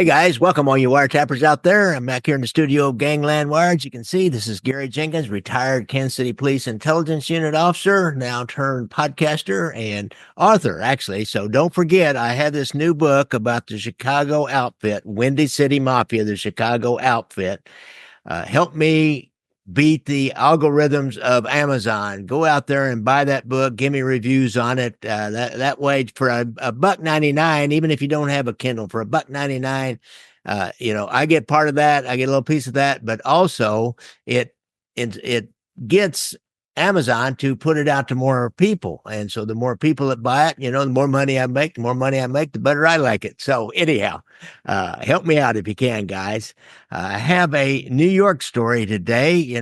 Hey guys, welcome all you wiretappers out there. I'm back here in the studio of Gangland Wire. As you can see, this is Gary Jenkins, retired Kansas City Police Intelligence Unit officer, now turned podcaster and author, actually. So don't forget, I have this new book about the Chicago outfit, Windy City Mafia, the Chicago outfit. Help me beat the algorithms of Amazon. Go out there and buy that book. Give me reviews on it. That way, for a $1.99, even if you don't have a Kindle, for a $1.99, I get part of that. I get a little piece of that, but also it gets Amazon to put it out to more people. And so the more people that buy it, the more money I make, the better I like it. So anyhow, help me out if you can, guys. I have a New York story today.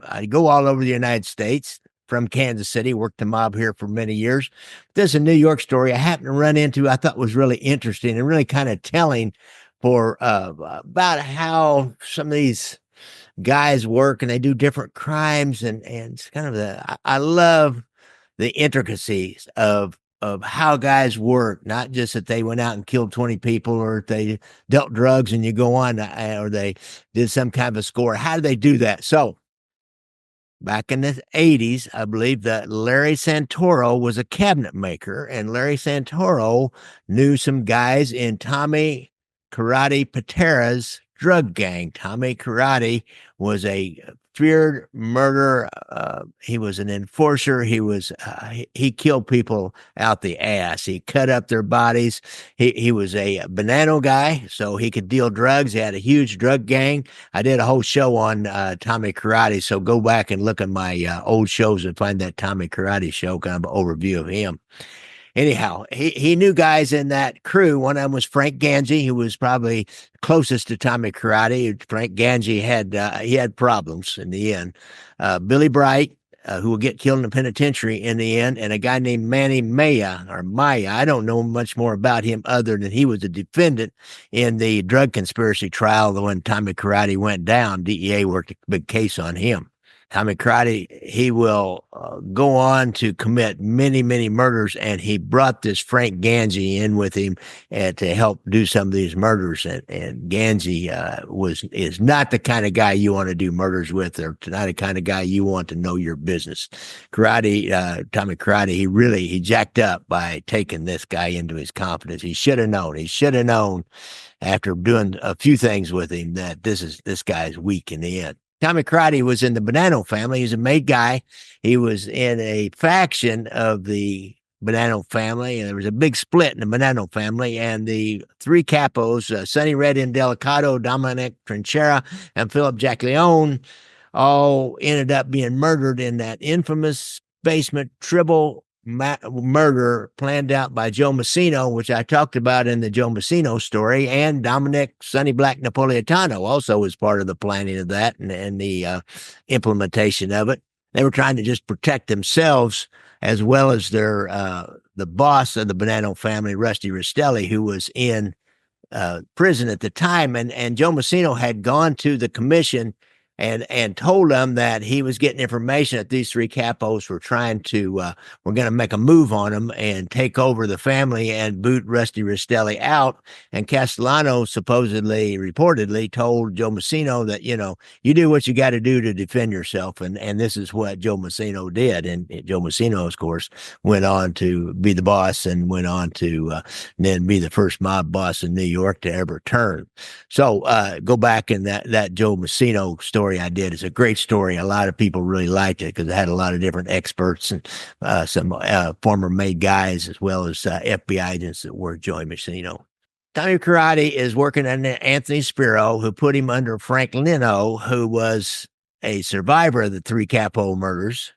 I go all over the United States from Kansas City, worked the mob here for many years. There's a New York story I happened to run into I thought was really interesting and really kind of telling for about how some of these guys work and they do different crimes and it's kind of I love the intricacies of how guys work, not just that they went out and killed 20 people or if they dealt drugs and you go on or they did some kind of a score. How do they do that? So back in the 80s, I believe that Larry Santoro was a cabinet maker, and Larry Santoro knew some guys in Tommy Karate Pitera's drug gang. Tommy Karate was a feared murderer. He was an enforcer. He killed people out the ass. He cut up their bodies. He was a Bonanno guy, so he could deal drugs. He had a huge drug gang. I did a whole show on Tommy Karate, so go back and look at my old shows and find that Tommy Karate show, kind of an overview of him. Anyhow, he knew guys in that crew. One of them was Frank Gangi, who was probably closest to Tommy Karate. Frank Gangi had problems in the end. Billy Bright, who will get killed in the penitentiary in the end, and a guy named Manny Maya. I don't know much more about him other than he was a defendant in the drug conspiracy trial when Tommy Karate went down. DEA worked a big case on him. Tommy Karate, he will go on to commit many, many murders, and he brought this Frank Gangi in with him to help do some of these murders. And Gangi is not the kind of guy you want to do murders with, or not the kind of guy you want to know your business. Tommy Karate, he jacked up by taking this guy into his confidence. He should have known. He should have known after doing a few things with him that this guy is weak in the end. Tommy Karate was in the Bonanno family. He's a made guy. He was in a faction of the Bonanno family, and there was a big split in the Bonanno family, and the three capos, Sonny Red Indelicado, Dominic Trinchera, and Philip Giacleone, all ended up being murdered in that infamous basement tribal murder planned out by Joe Massino, which I talked about in the Joe Massino story, and Dominic Sonny Black Napolitano also was part of the planning of that and the implementation of it. They were trying to just protect themselves as well as their the boss of the Bonanno family, Rusty Rastelli, who was in prison at the time. And Joe Massino had gone to the commission and told them that he was getting information that these three capos were trying to, were going to make a move on him and take over the family and boot Rusty Rastelli out. And Castellano reportedly told Joe Massino that, you do what you got to do to defend yourself. And this is what Joe Massino did. And Joe Massino, of course, went on to be the boss and went on to then be the first mob boss in New York to ever turn. So go back in that Joe Massino story I did. It's a great story. A lot of people really liked it because it had a lot of different experts and some former made guys as well as FBI agents that were Joe Massino. Tommy Karate is working under Anthony Spiro, who put him under Frank Lino, who was a survivor of the three capo murders,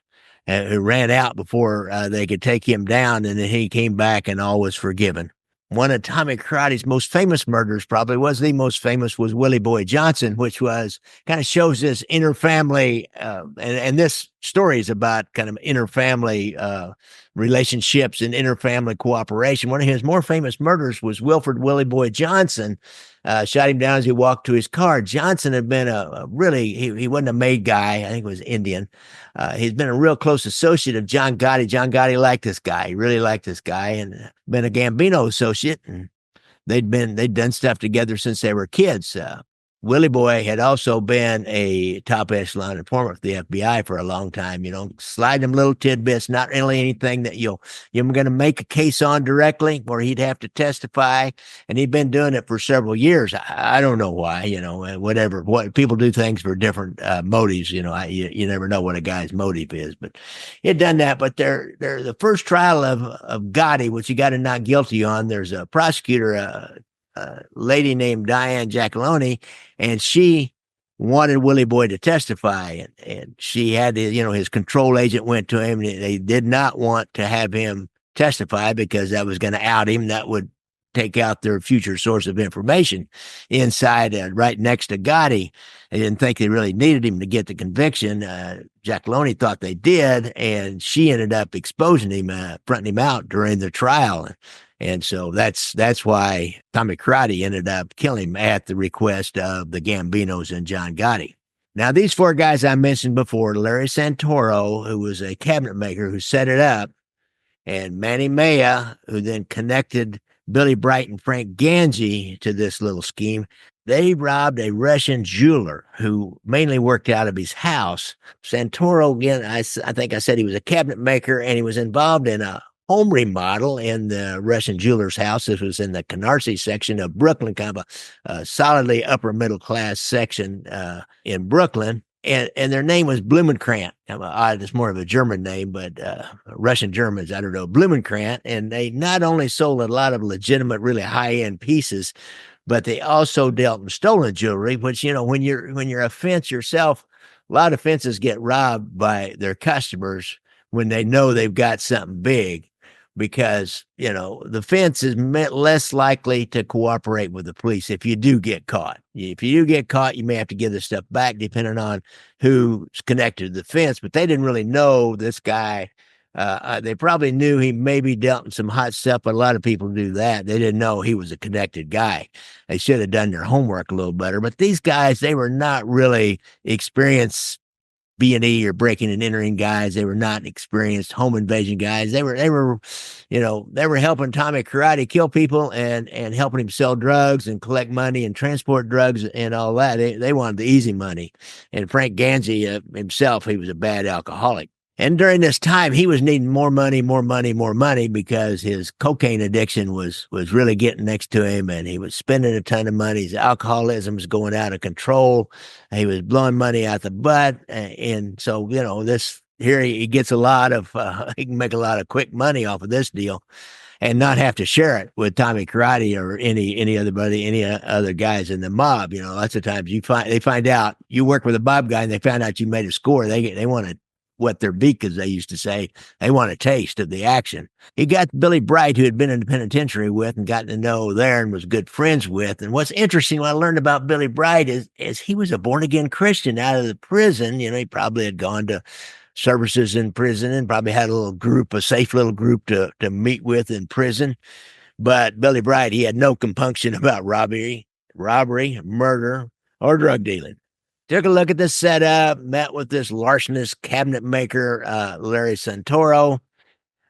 who ran out before they could take him down, and then he came back and all was forgiven. One of Tommy Karate's most famous murders, probably was the most famous, was Willie Boy Johnson, which was kind of shows this inner family, and this story is about kind of inner family relationships and inner family cooperation. One of his more famous murders was Wilfred Willie Boy Johnson. Shot him down as he walked to his car. Johnson had been he wasn't a made guy. I think it was Indian. He's been a real close associate of John Gotti. John Gotti liked this guy. He really liked this guy, and been a Gambino associate. And they'd done stuff together since they were kids. Willie Boy had also been a top echelon informant for the FBI for a long time. Slide them little tidbits, not really anything that you're going to make a case on directly, where he'd have to testify. And he'd been doing it for several years. I don't know why. Whatever. What people do things for different motives. You never know what a guy's motive is. But he'd done that. But they're the first trial of Gotti, which he got a not guilty on. There's a prosecutor, a lady named Diane Giacalone, and she wanted Willie Boy to testify, and she had to, his control agent went to him, and they did not want to have him testify because that was going to out him. That would take out their future source of information inside, right next to Gotti. They didn't think they really needed him to get the conviction. Giacalone thought they did, and she ended up exposing him, fronting him out during the trial. And so that's why Tommy Karate ended up killing him at the request of the Gambinos and John Gotti. Now, these four guys I mentioned before, Larry Santoro, who was a cabinet maker who set it up, and Manny Maya, who then connected Billy Bright and Frank Gangi to this little scheme, they robbed a Russian jeweler who mainly worked out of his house. Santoro, again, I think I said he was a cabinet maker, and he was involved in a home remodel in the Russian jeweler's house. This was in the Canarsie section of Brooklyn, kind of a solidly upper middle class section in Brooklyn. And their name was Blumenkrantz. It's more of a German name, but Russian Germans, I don't know, Blumenkrantz. And they not only sold a lot of legitimate, really high-end pieces, but they also dealt in stolen jewelry, which, when you're a fence yourself, a lot of fences get robbed by their customers when they know they've got something big, because, the fence is less likely to cooperate with the police if you do get caught. If you do get caught, you may have to give this stuff back depending on who's connected to the fence, but they didn't really know this guy. They probably knew he maybe dealt in some hot stuff, but a lot of people do that. They didn't know he was a connected guy. They should have done their homework a little better. But these guys, they were not really experienced B&E or breaking and entering guys. They were not experienced home invasion guys. They were helping Tommy Karate kill people and helping him sell drugs and collect money and transport drugs and all that. They wanted the easy money. And Frank Gangi himself, he was a bad alcoholic. And during this time, he was needing more money because his cocaine addiction was really getting next to him, and he was spending a ton of money. His alcoholism was going out of control. He was blowing money out the butt. And so, he gets a lot of, he can make a lot of quick money off of this deal and not have to share it with Tommy Karate or any other guys in the mob. Lots of times they find out you work with a mob guy and they found out you made a score. They want to wet their beak, as they used to say. They want a taste of the action. He got Billy Bright, who had been in the penitentiary with and gotten to know there and was good friends with. And what's interesting, what I learned about Billy Bright is he was a born-again Christian out of the prison. He probably had gone to services in prison and probably had a safe little group to meet with in prison. But Billy Bright, he had no compunction about robbery, murder, or drug dealing. Took a look at the setup, met with this larcenous cabinet maker, Larry Santoro.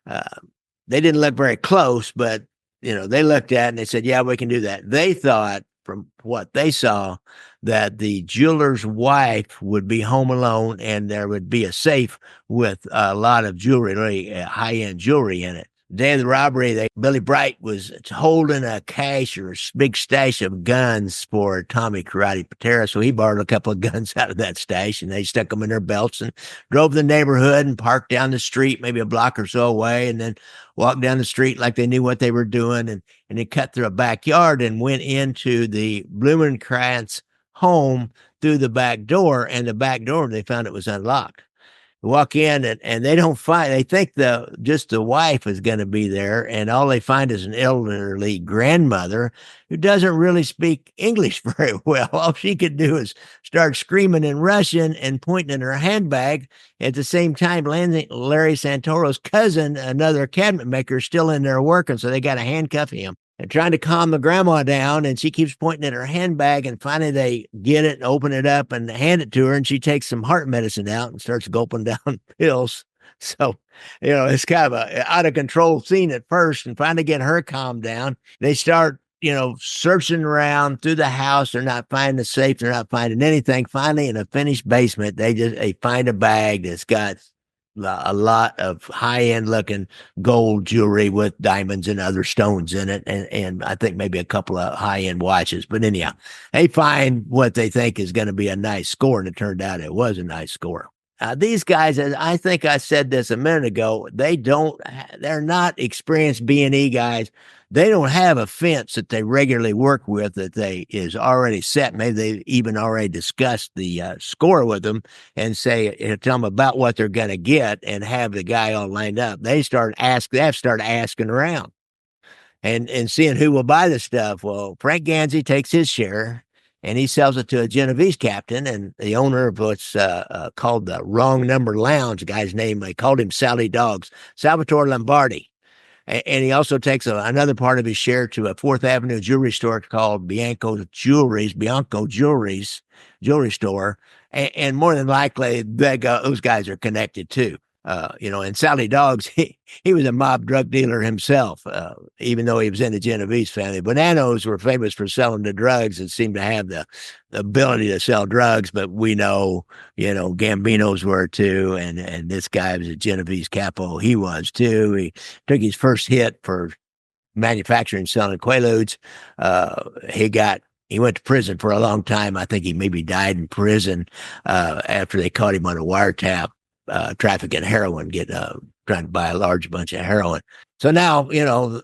They didn't look very close, but, they looked at it and they said, yeah, we can do that. They thought, from what they saw, that the jeweler's wife would be home alone and there would be a safe with a lot of jewelry, really high-end jewelry in it. The day of the robbery, Billy Bright was holding a cache or a big stash of guns for Tommy Karate Pitera, so he borrowed a couple of guns out of that stash, and they stuck them in their belts and drove the neighborhood and parked down the street, maybe a block or so away, and then walked down the street like they knew what they were doing, and they cut through a backyard and went into the Blumenkrantz home through the back door, and the back door, they found it was unlocked. Walk in and they think just the wife is going to be there, and all they find is an elderly grandmother who doesn't really speak English very well. All she could do is start screaming in Russian and pointing in her handbag. At the same time, Larry Santoro's cousin, another cabinet maker, is still in there working, so they got to handcuff him. They're trying to calm the grandma down, and she keeps pointing at her handbag, and finally they get it and open it up and hand it to her, and she takes some heart medicine out and starts gulping down pills. So, it's kind of a out-of-control scene at first, and finally get her calmed down. They start searching around through the house. They're not finding the safe. They're not finding anything. Finally, in a finished basement, they find a bag that's got a lot of high end looking gold jewelry with diamonds and other stones in it, and I think maybe a couple of high end watches. But anyhow, they find what they think is going to be a nice score, and it turned out it was a nice score. These guys, as I think I said this a minute ago, they're not experienced B&E guys. They don't have a fence that they regularly work with that they is already set. Maybe they even already discussed the score with them and tell them about what they're going to get and have the guy all lined up. They have started asking around and seeing who will buy the stuff. Well, Frank Gangi takes his share and he sells it to a Genovese captain and the owner of what's called the Wrong Number Lounge. The guy's name, they called him Sally Dogs, Salvatore Lombardi. And he also takes another part of his share to a Fourth Avenue jewelry store called Bianco Jewelry store. And more than likely, those guys are connected too. And Sally Dogs, he was a mob drug dealer himself, even though he was in the Genovese family. Bonannos were famous for selling the drugs and seemed to have the ability to sell drugs, but we know, Gambinos were too, and this guy was a Genovese capo. He was too. He took his first hit for manufacturing selling Quaaludes. He went to prison for a long time. I think he maybe died in prison after they caught him on a wiretap. Trafficking heroin, trying to buy a large bunch of heroin. So now,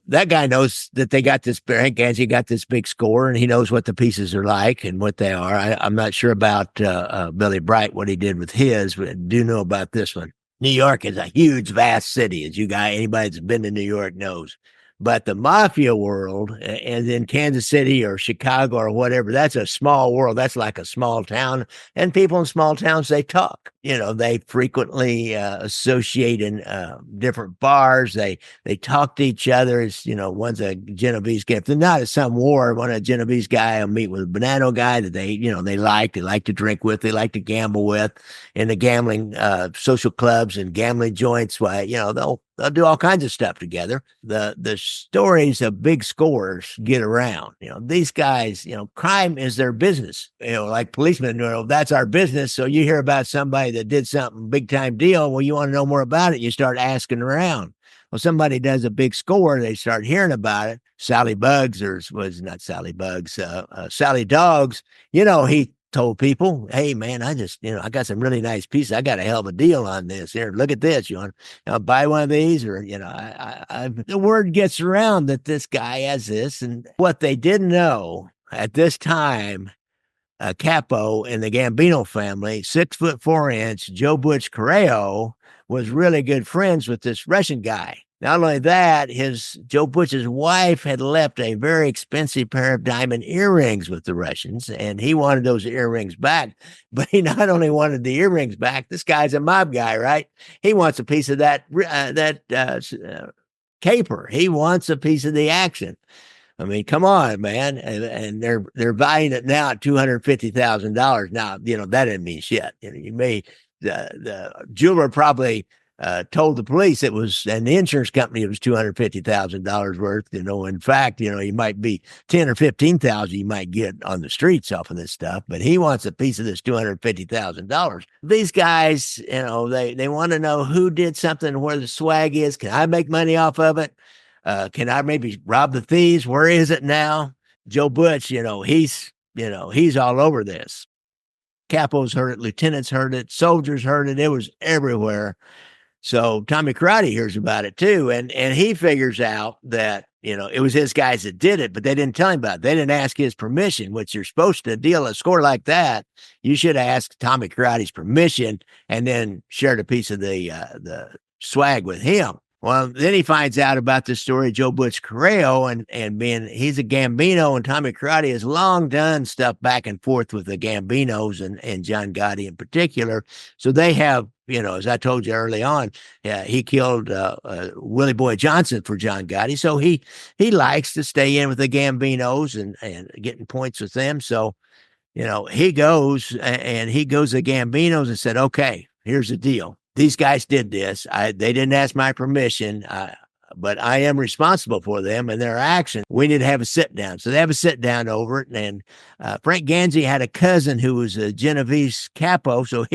that guy knows that Hank Gangi got this big score and he knows what the pieces are like and what they are. I'm not sure about Billy Bright, what he did with his, but I do know about this one. New York is a huge, vast city, as anybody that's been to New York knows. But the mafia world, and in Kansas City or Chicago or whatever, that's a small world. That's like a small town. And people in small towns, they talk. They frequently associate in different bars. They talk to each other. It's, one's a Genovese guy. If they're not at some war, one of a Genovese guy will meet with a Bonanno guy that they like to drink with, they like to gamble with in the gambling social clubs and gambling joints. They'll do all kinds of stuff together. The stories of big scores get around. These guys, crime is their business. Like policemen, that's our business. So you hear about somebody that did something big time deal. Well, you want to know more about it. You start asking around. Well, somebody does a big score. They start hearing about it. Sally Bugs, Sally Dogs, he told people, hey man, I got some really nice pieces. I got a hell of a deal on this. Here, look at this. You want to buy one of these? Or, the word gets around that this guy has this. And what they didn't know at this time, Capo in the Gambino family, 6'4" Joe Butch was really good friends with this Russian guy. Not only that, Joe Butch's wife had left a very expensive pair of diamond earrings with the Russians, and he wanted those earrings back. But he not only wanted the earrings back, this guy's a mob guy, right? He wants a piece of that caper. He wants a piece of the action. I mean, come on, man. And they're buying it now at $250,000. Now, that didn't mean shit. The jeweler probably told the police and the insurance company it was $250,000 worth. In fact, you might be 10 or 15,000 you might get on the streets off of this stuff, but he wants a piece of this $250,000. These guys, they want to know who did something, where the swag is. Can I make money off of it? Can I maybe rob the thieves? Where is it now? Joe Butch, he's all over this. Capos heard it, lieutenants heard it, soldiers heard it. It was everywhere. So Tommy Karate hears about it too. And he figures out that, it was his guys that did it, but they didn't tell him about it. They didn't ask his permission, which you're supposed to deal a score like that. You should ask Tommy Karate's permission and then shared a piece of the swag with him. Well, then he finds out about the story of Joe Butch Correo and he's a Gambino, and Tommy Karate has long done stuff back and forth with the Gambinos and John Gotti in particular. So they have, as I told you early on, he killed Willie Boy Johnson for John Gotti. So he likes to stay in with the Gambinos and getting points with them. So, he goes to Gambinos and said, okay, here's the deal. These guys did this. They didn't ask my permission. but I am responsible for them and their actions. We need to have a sit down. So they have a sit down over it. And Frank Gangi had a cousin who was a Genovese capo. So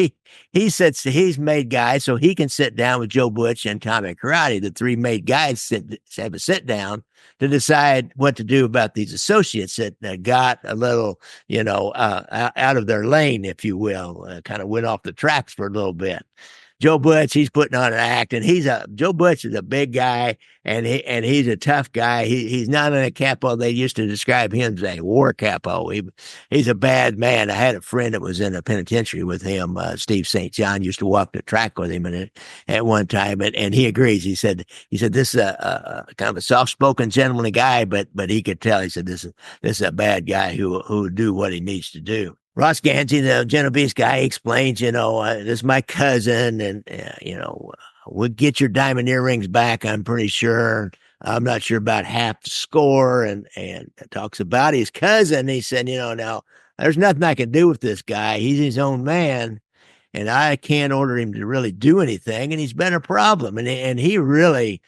he's made guys so he can sit down with Joe Butch and Tommy Karate. The three made guys have a sit down to decide what to do about these associates that got a little, out of their lane, if you will, kind of went off the tracks for a little bit. Joe Butch, he's putting on an act, and Joe Butch is a big guy, and he's a tough guy. He's not a capo. They used to describe him as a war capo. He's a bad man. I had a friend that was in a penitentiary with him. Steve St. John used to walk the track with him at one time, and he agrees. He said this is a kind of a soft spoken, gentlemanly guy, but he could tell. He said this is a bad guy who would do what he needs to do. Ross Gangi, the Genovese guy, explains, this is my cousin, and, we'll get your diamond earrings back, I'm pretty sure. I'm not sure about half the score, and talks about his cousin. He said, now, there's nothing I can do with this guy. He's his own man, and I can't order him to really do anything, and he's been a problem. And he really,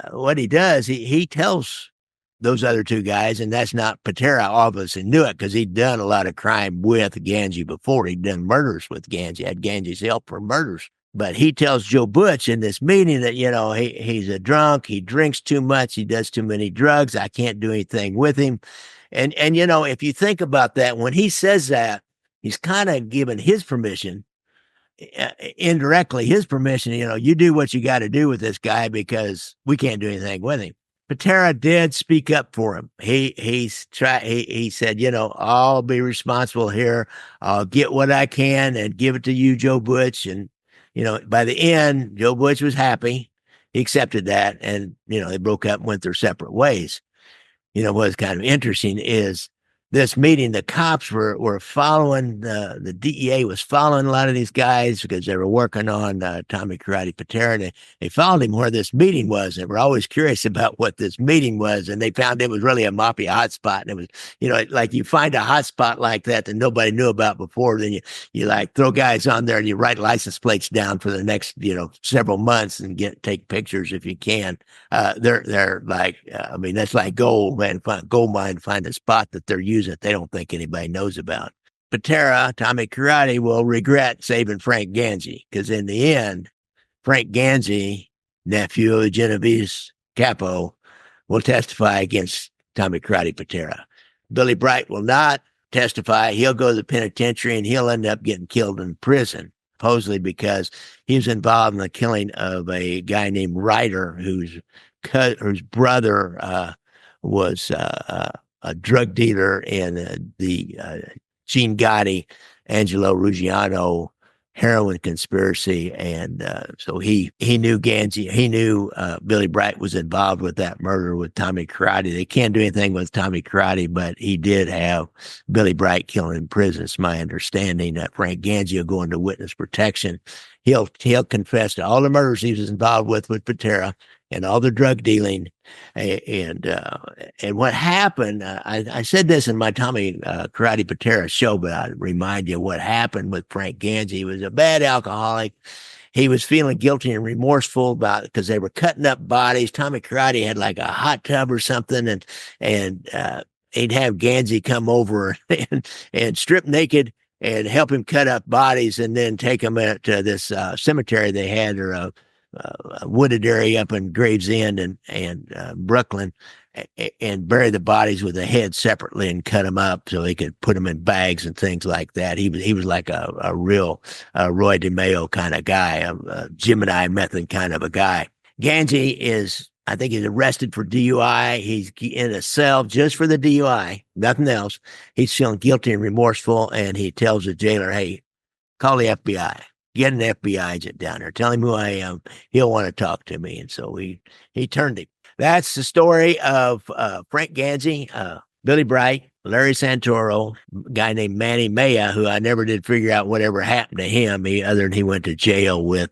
what he does, he tells those other two guys, and that's not Pitera, obviously knew it because he'd done a lot of crime with Gangi before. He'd done murders with Gangi, had Gangi's help for murders. But he tells Joe Butch in this meeting that, he's a drunk, he drinks too much, he does too many drugs, I can't do anything with him. And if you think about that, when he says that, he's kind of given his permission, indirectly his permission, you do what you got to do with this guy because we can't do anything with him. Pitera did speak up for him. He said, I'll be responsible here. I'll get what I can and give it to you, Joe Butch. And, by the end, Joe Butch was happy. He accepted that. And, they broke up and went their separate ways. What's kind of interesting is this meeting, the cops were following, the DEA was following a lot of these guys because they were working on Tommy Karate Pitera, and they followed him where this meeting was. They were always curious about what this meeting was, and they found it was really a mafia hotspot. And it was, like you find a hotspot like that nobody knew about before, then you like throw guys on there and you write license plates down for the next, several months and take pictures if you can. They're like, that's like gold, man. Gold mine, find a spot that they're using that they don't think anybody knows about. Pitera, Tommy Karate, will regret saving Frank Gangi because in the end, Frank Gangi, nephew of the Genovese capo, will testify against Tommy Karate Pitera. Billy Bright will not testify. He'll go to the penitentiary and he'll end up getting killed in prison, supposedly because he was involved in the killing of a guy named Ryder, whose brother was a drug dealer in the Gene Gotti, Angelo Ruggiano heroin conspiracy. And so he knew Gangi, he knew Billy Bright was involved with that murder with Tommy Karate. They can't do anything with Tommy Karate, but he did have Billy Bright killed in prison. It's my understanding that Frank Gangi will go into witness protection. He'll confess to all the murders he was involved with Pitera and all the drug dealing. And what happened, I said this in my Tommy Karate Pitera show, but I remind you what happened with Frank Gangi. He was a bad alcoholic. He was feeling guilty and remorseful about it because they were cutting up bodies. Tommy Karate had like a hot tub or something, and he'd have Gangi come over and strip naked and help him cut up bodies and then take them to this cemetery they had, or a wooded area up in Gravesend and Brooklyn, and bury the bodies with the head separately and cut them up so he could put them in bags and things like that. He was like a real Roy DeMeo kind of guy, a Gemini method kind of a guy. Gangi is, I think he's arrested for DUI. He's in a cell just for the DUI, nothing else. He's feeling guilty and remorseful, and he tells the jailer, hey, call the FBI. Get an FBI agent down there. Tell him who I am. He'll want to talk to me. And so he turned him. That's the story of Frank Gangi, Billy Bright, Larry Santoro, a guy named Manny Maya, who I never did figure out whatever happened to him, other than he went to jail with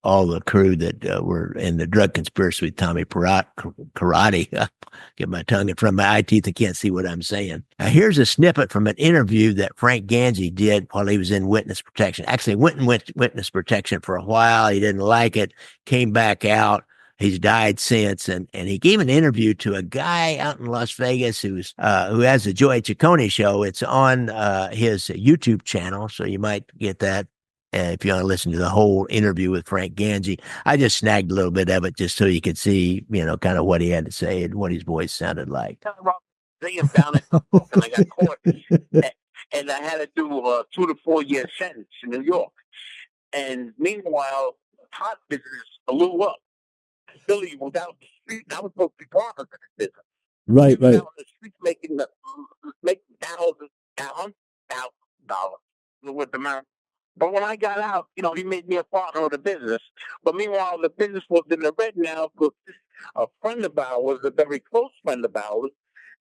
all the crew that were in the drug conspiracy with Tommy Karate. Get my tongue in front of my eye teeth and can't see what I'm saying. Now, here's a snippet from an interview that Frank Gangi did while he was in witness protection. Actually, went in witness protection for a while. He didn't like it, came back out. He's died since, and he gave an interview to a guy out in Las Vegas who has the Joey Ciccone show. It's on his YouTube channel, so you might get that if you want to listen to the whole interview with Frank Gangi. I just snagged a little bit of it just so you could see, kind of what he had to say and what his voice sounded like. They found it, and I got caught, and I had to do a 2 to 4 year sentence in New York. And meanwhile, pot business blew up. Billy was out the street. I was supposed to be part of this business. Right. Out on the street making $1,000 with the man. But when I got out, he made me a partner of the business. But meanwhile, the business was in the red now because a friend of ours, a very close friend of ours,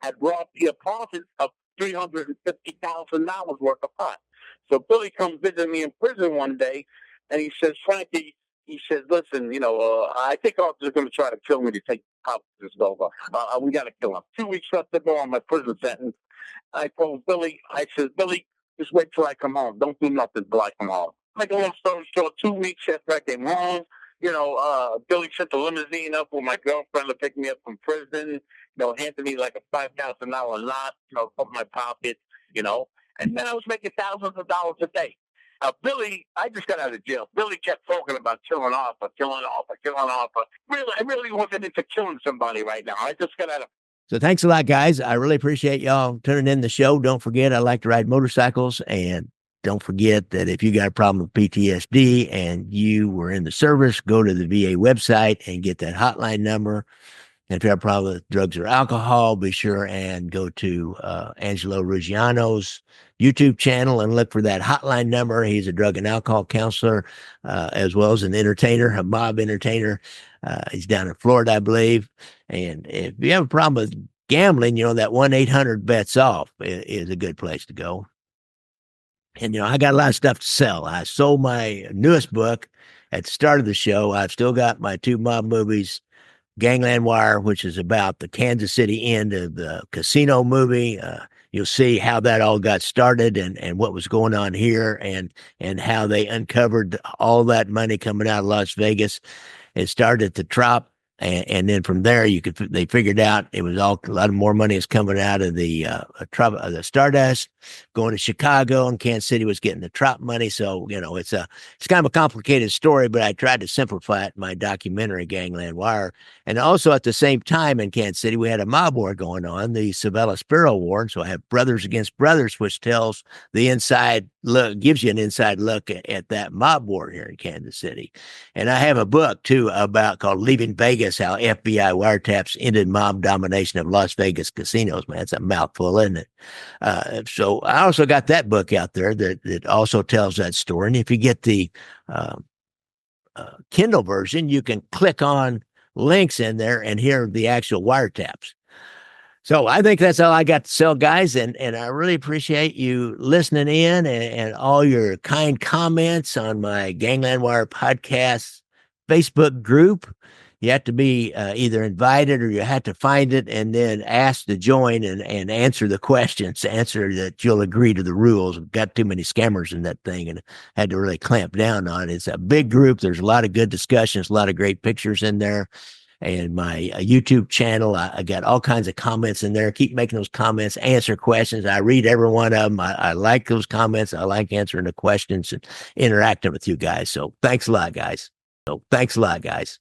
had brought the apartment of $350,000 worth of pot. So Billy comes visit me in prison one day, and he says, Frankie, he says, listen, I think Arthur's going to try to kill me to take pot this over. We got to kill him. 2 weeks left to go on my prison sentence. I told Billy, Billy, just wait till I come home. Don't do nothing till I come home. Make a long story short, 2 weeks after I came home, Billy sent the limousine up with my girlfriend to pick me up from prison, handed me like a $5,000 lot, from my pocket, and then I was making thousands of dollars a day. Billy, I just got out of jail. Billy kept talking about killing Arthur. Really, I really wasn't into killing somebody right now. I just got out of. So thanks a lot, guys. I really appreciate y'all tuning in the show. Don't forget, I like to ride motorcycles, and don't forget that if you got a problem with PTSD and you were in the service, go to the VA website and get that hotline number. And if you have a problem with drugs or alcohol, be sure and go to Angelo Ruggiano's YouTube channel and look for that hotline number. He's a drug and alcohol counselor, as well as an entertainer, a mob entertainer. He's down in Florida, I believe. And if you have a problem with gambling, that 1-800-BETS-OFF is a good place to go. And, I got a lot of stuff to sell. I sold my newest book at the start of the show. I've still got my 2 mob movies, Gangland Wire, which is about the Kansas City end of the casino movie. You'll see how that all got started and what was going on here and how they uncovered all that money coming out of Las Vegas. It started at the Trop. And then from there, they figured out it was a lot of more money is coming out of the Stardust, going to Chicago, and Kansas City was getting the Trop money. So it's kind of a complicated story, but I tried to simplify it in my documentary Gangland Wire. And also at the same time in Kansas City, we had a mob war going on, the Savella Sparrow War. And so I have Brothers Against Brothers, which tells the inside look, gives you an inside look at that mob war here in Kansas City. And I have a book too called Leaving Vegas, how FBI wiretaps ended mob domination of Las Vegas casinos. Man, it's a mouthful, isn't it? So I also got that book out there that also tells that story. And if you get the Kindle version, you can click on links in there and hear the actual wiretaps. So I think that's all I got to sell, guys. And I really appreciate you listening in and all your kind comments on my Gangland Wire podcast Facebook group. You have to be either invited or you have to find it and then ask to join and answer the questions, answer that you'll agree to the rules. We've got too many scammers in that thing and had to really clamp down on it. It's a big group. There's a lot of good discussions, a lot of great pictures in there. And my YouTube channel, I got all kinds of comments in there. Keep making those comments, answer questions. I read every one of them. I like those comments. I like answering the questions and interacting with you guys. So thanks a lot, guys. So thanks a lot, guys.